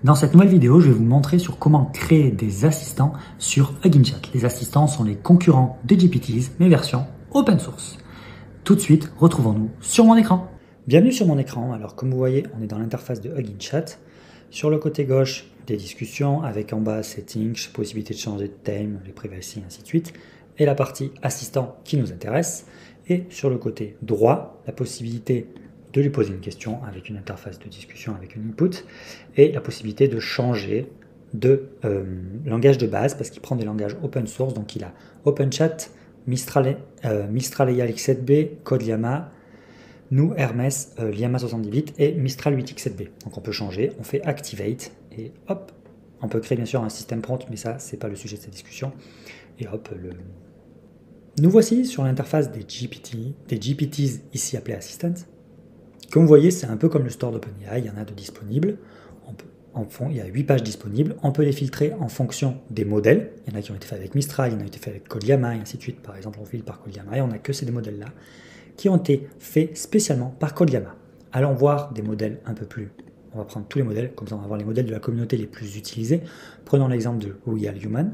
Dans cette nouvelle vidéo, je vais vous montrer sur comment créer des assistants sur Hugging Chat. Les assistants sont les concurrents de GPTs, mais version open source. Tout de suite, retrouvons-nous sur mon écran. Bienvenue sur mon écran. Alors comme vous voyez, on est dans l'interface de Hugging Chat. Sur le côté gauche, des discussions avec en bas Settings, possibilité de changer de thème, les privacy, ainsi de suite. Et la partie assistant qui nous intéresse. Et sur le côté droit, la possibilité de lui poser une question avec une interface de discussion avec une input et la possibilité de changer de langage de base parce qu'il prend des langages open source. Donc il a OpenChat, Mistral AI X7B, Code Llama, nous Hermes, Llama 70 bits et Mistral 8X7B. Donc on peut changer, on fait Activate et hop, on peut créer bien sûr un système prompt, mais ça c'est pas le sujet de cette discussion. Et hop, nous voici sur l'interface des GPTs ici appelés Assistants. Comme vous voyez, c'est un peu comme le store d'OpenAI, il y en a de disponibles. Il y a 8 pages disponibles. On peut les filtrer en fonction des modèles. Il y en a qui ont été faits avec Mistral, il y en a qui ont été faits avec Code Llama, et ainsi de suite. Par exemple, on filtre par Code Llama et on n'a que ces modèles-là qui ont été faits spécialement par Code Llama. Allons voir des modèles un peu plus. On va prendre tous les modèles, comme ça on va voir les modèles de la communauté les plus utilisés. Prenons l'exemple de Real Human.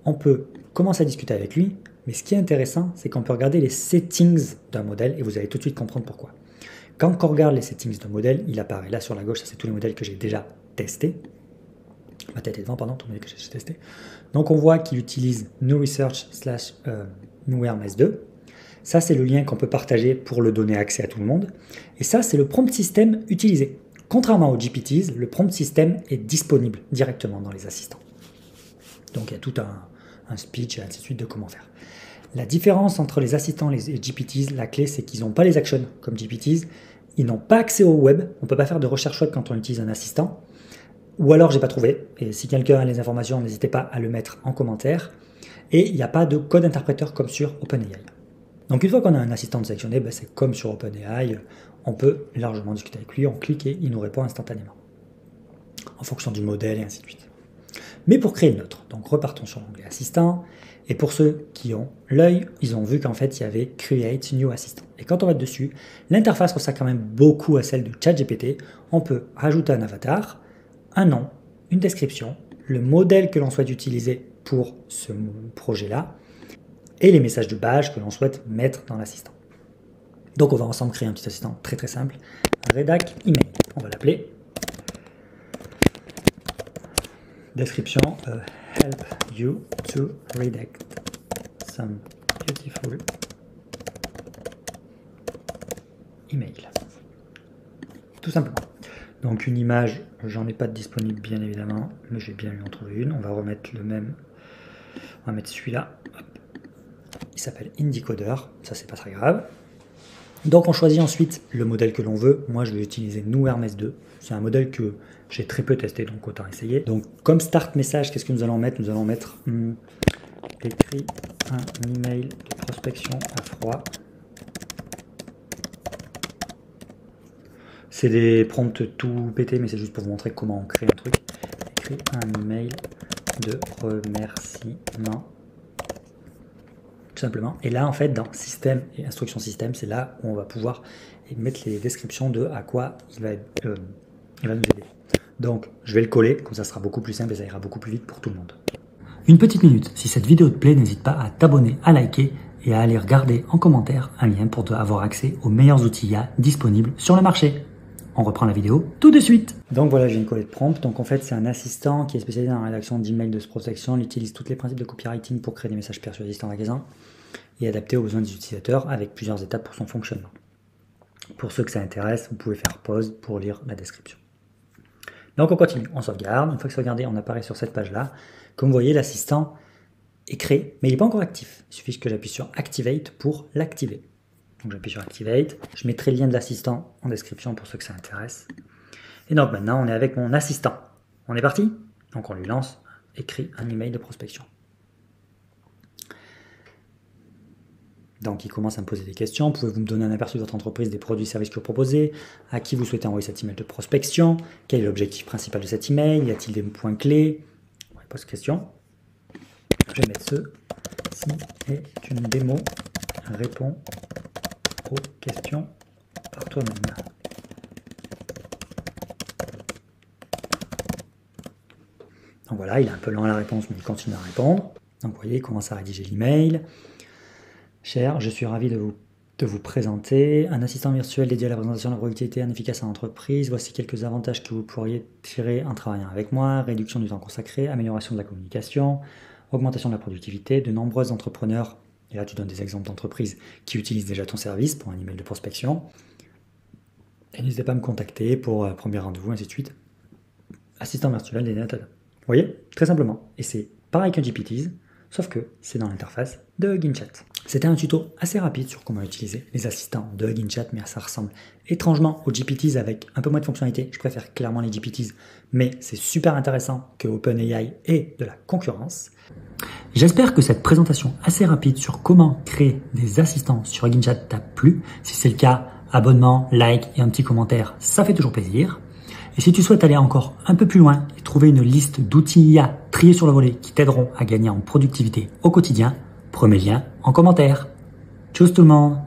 On peut commencer à discuter avec lui, mais ce qui est intéressant, c'est qu'on peut regarder les settings d'un modèle et vous allez tout de suite comprendre pourquoi. Quand on regarde les settings d'un modèle, il apparaît là sur la gauche, ça c'est tous les modèles que j'ai déjà testés. Ma tête est devant, pardon, tous les modèles que j'ai testés. Donc on voit qu'il utilise New Research / New Hermes 2. Ça c'est le lien qu'on peut partager pour le donner accès à tout le monde. Et ça c'est le prompt system utilisé. Contrairement aux GPTs, le prompt system est disponible directement dans les assistants. Donc il y a tout un speech et ainsi de suite de comment faire. La différence entre les assistants et les GPTs, la clé c'est qu'ils n'ont pas les actions comme GPTs, ils n'ont pas accès au web, on ne peut pas faire de recherche web quand on utilise un assistant, ou alors j'ai pas trouvé, et si quelqu'un a les informations, n'hésitez pas à le mettre en commentaire, et il n'y a pas de code interpréteur comme sur OpenAI. Donc une fois qu'on a un assistant sélectionné, c'est comme sur OpenAI, on peut largement discuter avec lui, on clique et il nous répond instantanément, en fonction du modèle et ainsi de suite. Mais pour créer une autre, donc repartons sur l'onglet assistant, et pour ceux qui ont l'œil, ils ont vu qu'en fait il y avait Create New Assistant. Et quand on va dessus, l'interface ressemble quand même beaucoup à celle de ChatGPT. On peut rajouter un avatar, un nom, une description, le modèle que l'on souhaite utiliser pour ce projet-là, et les messages de base que l'on souhaite mettre dans l'assistant. Donc on va ensemble créer un petit assistant très très simple, Redact Email. On va l'appeler. Description, help you to redact some beautiful email. Tout simplement. Donc une image, j'en ai pas de disponible bien évidemment, mais j'ai bien eu en trouver une. On va remettre le même, on va mettre celui-là. Il s'appelle InDecoder, ça c'est pas très grave. Donc on choisit ensuite le modèle que l'on veut. Moi je vais utiliser New Hermes 2. C'est un modèle que j'ai très peu testé, donc autant essayer. Donc comme start message, qu'est-ce que nous allons mettre? Nous allons mettre écrit un email de prospection à froid. C'est des prompts tout pétés, mais c'est juste pour vous montrer comment on crée un truc. Écrit un email de remerciement. Tout simplement. Et là, en fait, dans système et instruction système, c'est là où on va pouvoir mettre les descriptions de à quoi il va nous aider. Donc, je vais le coller, comme ça sera beaucoup plus simple et ça ira beaucoup plus vite pour tout le monde. Une petite minute, si cette vidéo te plaît, n'hésite pas à t'abonner, à liker et à aller regarder en commentaire un lien pour avoir accès aux meilleurs outils IA disponibles sur le marché. On reprend la vidéo tout de suite. Donc voilà, j'ai une collée de prompt. Donc en fait, c'est un assistant qui est spécialisé dans la rédaction d'emails de prospection. Il utilise tous les principes de copywriting pour créer des messages persuasifs en magasin et adapté aux besoins des utilisateurs avec plusieurs étapes pour son fonctionnement. Pour ceux que ça intéresse, vous pouvez faire pause pour lire la description. Donc on continue, on sauvegarde. Une fois que c'est sauvegardé, on apparaît sur cette page-là. Comme vous voyez, l'assistant est créé, mais il n'est pas encore actif. Il suffit que j'appuie sur Activate pour l'activer. Donc j'appuie sur Activate. Je mettrai le lien de l'assistant en description pour ceux que ça intéresse. Et donc maintenant, on est avec mon assistant. On est parti? Donc on lui lance, écrit un email de prospection. Donc il commence à me poser des questions. Pouvez-vous me donner un aperçu de votre entreprise, des produits et services que vous proposez? À qui vous souhaitez envoyer cet email de prospection? Quel est l'objectif principal de cet email? Y a-t-il des points clés? On pose question. Je vais mettre ceci est une démo. Réponds aux questions par toi-même. Donc voilà, il est un peu lent à la réponse, mais il continue à répondre. Donc vous voyez, il commence à rédiger l'email. Cher, je suis ravi de vous présenter un assistant virtuel dédié à la présentation de la productivité efficace en entreprise. Voici quelques avantages que vous pourriez tirer en travaillant avec moi. Réduction du temps consacré, amélioration de la communication, augmentation de la productivité. De nombreux entrepreneurs, et là tu donnes des exemples d'entreprises qui utilisent déjà ton service pour un email de prospection. Et n'hésitez pas à me contacter pour premier rendez-vous, ainsi de suite. Assistant virtuel dédié à ta... Vous voyez, très simplement. Et c'est pareil qu'un GPTs, sauf que c'est dans l'interface de Hugging Chat. C'était un tuto assez rapide sur comment utiliser les assistants de Hugging Chat, mais ça ressemble étrangement aux GPTs avec un peu moins de fonctionnalités. Je préfère clairement les GPTs, mais c'est super intéressant que OpenAI ait de la concurrence. J'espère que cette présentation assez rapide sur comment créer des assistants sur Hugging Chat t'a plu. Si c'est le cas, abonnement, like et un petit commentaire, ça fait toujours plaisir. Et si tu souhaites aller encore un peu plus loin et trouver une liste d'outils IA triés sur le volet qui t'aideront à gagner en productivité au quotidien, prends mes liens en commentaire. Tchuss tout le monde!